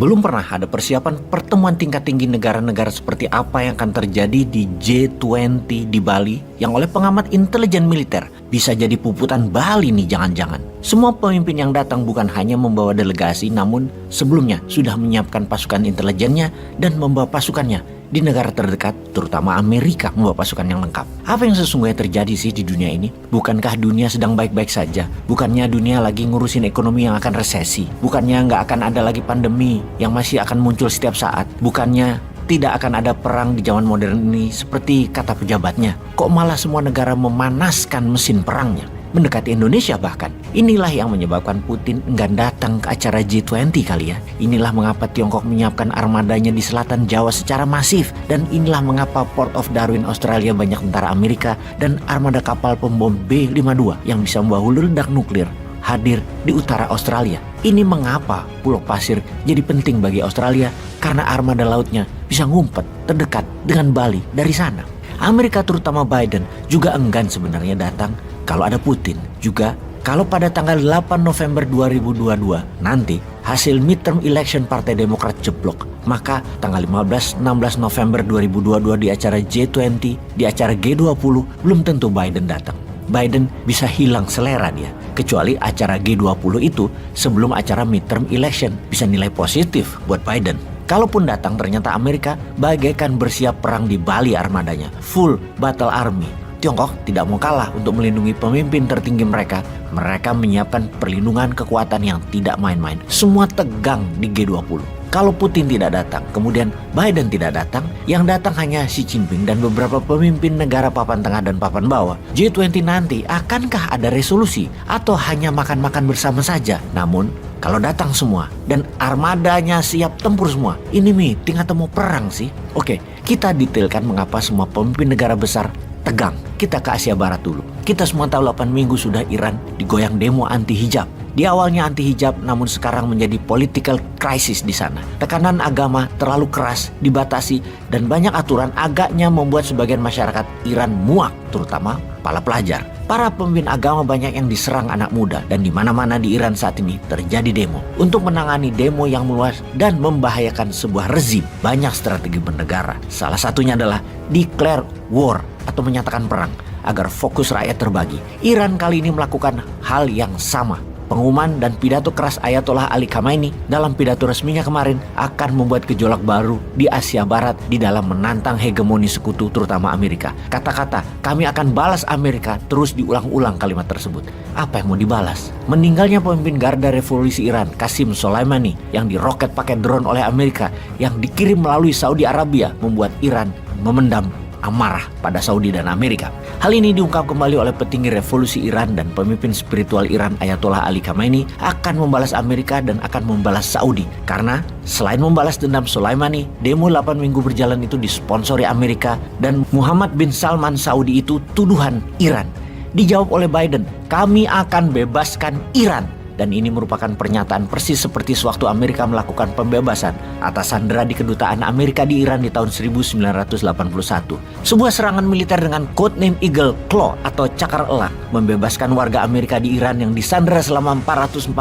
Belum pernah ada persiapan pertemuan tingkat tinggi negara-negara seperti apa yang akan terjadi di G20 di Bali yang oleh pengamat intelijen militer bisa jadi puputan Bali nih jangan-jangan. Semua pemimpin yang datang bukan hanya membawa delegasi namun sebelumnya sudah menyiapkan pasukan intelijennya dan membawa pasukannya di negara terdekat, terutama Amerika membawa pasukan yang lengkap. Apa yang sesungguhnya terjadi sih di dunia ini? Bukankah dunia sedang baik-baik saja? Bukannya dunia lagi ngurusin ekonomi yang akan resesi? Bukannya nggak akan ada lagi pandemi yang masih akan muncul setiap saat? Bukannya tidak akan ada perang di zaman modern ini seperti kata pejabatnya? Kok malah semua negara memanaskan mesin perangnya? Mendekati Indonesia bahkan. Inilah yang menyebabkan Putin enggan datang ke acara G20 kali ya. Inilah mengapa Tiongkok menyiapkan armadanya di selatan Jawa secara masif. Dan inilah mengapa Port of Darwin, Australia banyak tentara Amerika dan armada kapal pembom B-52 yang bisa membawa hulu ledak nuklir hadir di utara Australia. Ini mengapa Pulau Pasir jadi penting bagi Australia karena armada lautnya bisa ngumpet terdekat dengan Bali dari sana. Amerika terutama Biden juga enggan sebenarnya datang kalau ada Putin. Juga kalau pada tanggal 8 November 2022 nanti hasil midterm election Partai Demokrat jeblok, maka tanggal 15-16 November 2022 di acara G20, di acara G20 belum tentu Biden datang. Biden bisa hilang selera dia. Kecuali acara G20 itu sebelum acara midterm election bisa nilai positif buat Biden. Kalaupun datang ternyata Amerika bagaikan bersiap perang di Bali armadanya. Full battle army. Tiongkok tidak mau kalah untuk melindungi pemimpin tertinggi mereka. Mereka menyiapkan perlindungan kekuatan yang tidak main-main. Semua tegang di G20. Kalau Putin tidak datang, kemudian Biden tidak datang, yang datang hanya Xi Jinping dan beberapa pemimpin negara papan tengah dan papan bawah. G20 nanti akankah ada resolusi atau hanya makan-makan bersama saja? Namun, kalau datang semua dan armadanya siap tempur semua, ini meeting atau mau perang sih? Oke, kita detailkan mengapa semua pemimpin negara besar tegang. Kita ke Asia Barat dulu. Kita semua tahu 8 minggu sudah Iran digoyang demo anti hijab. Di awalnya anti hijab namun sekarang menjadi political crisis di sana. Tekanan agama terlalu keras, dibatasi dan banyak aturan agaknya membuat sebagian masyarakat Iran muak, terutama para pelajar. Para pemimpin agama banyak yang diserang anak muda dan di mana-mana di Iran saat ini terjadi demo. Untuk menangani demo yang meluas dan membahayakan sebuah rezim, banyak strategi bernegara. Salah satunya adalah declare war atau menyatakan perang agar fokus rakyat terbagi. Iran kali ini melakukan hal yang sama. Pengumuman dan pidato keras Ayatollah Ali Khamenei dalam pidato resminya kemarin akan membuat gejolak baru di Asia Barat di dalam menantang hegemoni sekutu terutama Amerika. Kata-kata kami akan balas Amerika terus diulang-ulang kalimat tersebut. Apa yang mau dibalas? Meninggalnya pemimpin Garda Revolusi Iran Qasem Soleimani yang diroket pakai drone oleh Amerika yang dikirim melalui Saudi Arabia membuat Iran memendam amarah pada Saudi dan Amerika. Hal ini diungkap kembali oleh petinggi revolusi Iran dan pemimpin spiritual Iran Ayatollah Ali Khamenei akan membalas Amerika dan akan membalas Saudi. Karena selain membalas dendam Soleimani, demo 8 minggu berjalan itu disponsori Amerika dan Muhammad bin Salman Saudi itu tuduhan Iran. Dijawab oleh Biden, kami akan bebaskan Iran. Dan ini merupakan pernyataan persis seperti sewaktu Amerika melakukan pembebasan atas sandera di kedutaan Amerika di Iran di tahun 1981. Sebuah serangan militer dengan codename Eagle Claw atau cakar elang membebaskan warga Amerika di Iran yang disandera selama 444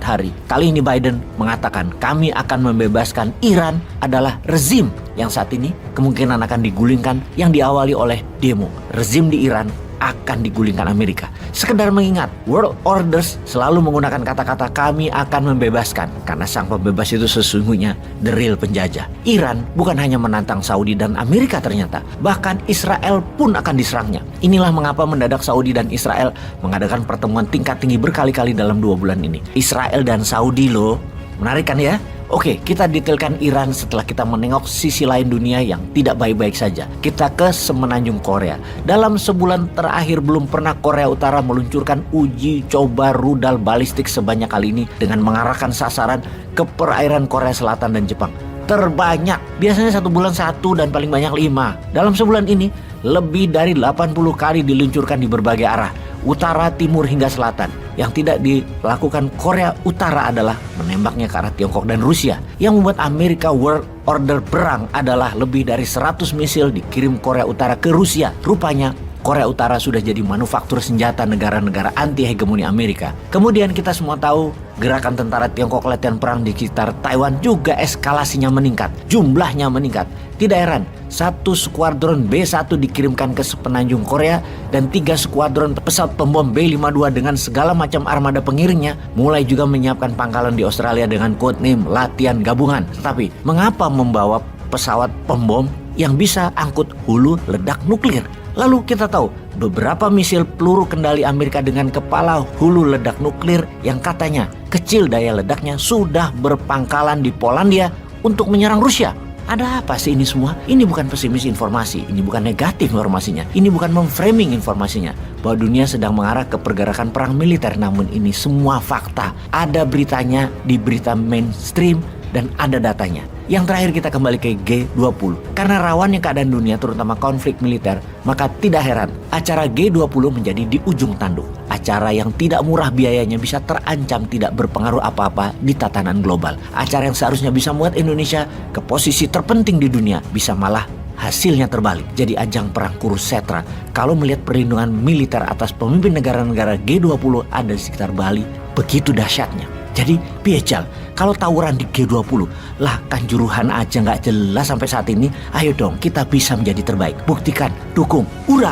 hari. Kali ini Biden mengatakan kami akan membebaskan Iran adalah rezim yang saat ini kemungkinan akan digulingkan yang diawali oleh demo. Rezim di Iran akan digulingkan Amerika. Sekedar mengingat, world orders selalu menggunakan kata-kata kami akan membebaskan karena sang pembebas itu sesungguhnya the real penjajah. Iran bukan hanya menantang Saudi dan Amerika ternyata, bahkan Israel pun akan diserangnya. Inilah mengapa mendadak Saudi dan Israel mengadakan pertemuan tingkat tinggi berkali-kali dalam 2 bulan ini. Israel dan Saudi loh, menarik kan ya? Oke, kita detailkan Iran setelah kita menengok sisi lain dunia yang tidak baik-baik saja. Kita ke semenanjung Korea. Dalam sebulan terakhir belum pernah Korea Utara meluncurkan uji coba rudal balistik sebanyak kali ini dengan mengarahkan sasaran ke perairan Korea Selatan dan Jepang. Terbanyak, biasanya 1 bulan 1 dan paling banyak 5. Dalam sebulan ini, lebih dari 80 kali diluncurkan di berbagai arah. Utara, timur hingga selatan. Yang tidak dilakukan Korea Utara adalah menembaknya ke arah Tiongkok dan Rusia. Yang membuat Amerika World Order perang adalah lebih dari 100 misil dikirim Korea Utara ke Rusia. Rupanya Korea Utara sudah jadi manufaktur senjata negara-negara anti-hegemoni Amerika. Kemudian kita semua tahu gerakan tentara Tiongkok latihan perang di sekitar Taiwan juga eskalasinya meningkat, jumlahnya meningkat. Tidak heran, 1 skuadron B-1 dikirimkan ke sepenanjung Korea dan 3 skuadron pesawat pembom B-52 dengan segala macam armada pengiringnya mulai juga menyiapkan pangkalan di Australia dengan codename latihan gabungan. Tetapi mengapa membawa pesawat pembom yang bisa angkut hulu ledak nuklir? Lalu kita tahu beberapa misil peluru kendali Amerika dengan kepala hulu ledak nuklir yang katanya kecil daya ledaknya sudah berpangkalan di Polandia untuk menyerang Rusia. Ada apa sih ini semua? Ini bukan pesimis informasi, ini bukan negatif informasinya, ini bukan memframing informasinya bahwa dunia sedang mengarah ke pergerakan perang militer, namun ini semua fakta. Ada beritanya di berita mainstream dan ada datanya. Yang terakhir kita kembali ke G20. Karena rawannya keadaan dunia terutama konflik militer, maka tidak heran acara G20 menjadi di ujung tanduk. Acara yang tidak murah biayanya bisa terancam tidak berpengaruh apa-apa di tatanan global. Acara yang seharusnya bisa membuat Indonesia ke posisi terpenting di dunia bisa malah hasilnya terbalik. Jadi ajang perang Kurusetra kalau melihat perlindungan militer atas pemimpin negara-negara G20 ada di sekitar Bali, begitu dahsyatnya. Jadi piejal, kalau tawuran di G20 lah Kanjuruhan aja nggak jelas sampai saat ini. Ayo dong kita bisa menjadi terbaik. Buktikan, dukung, hurra!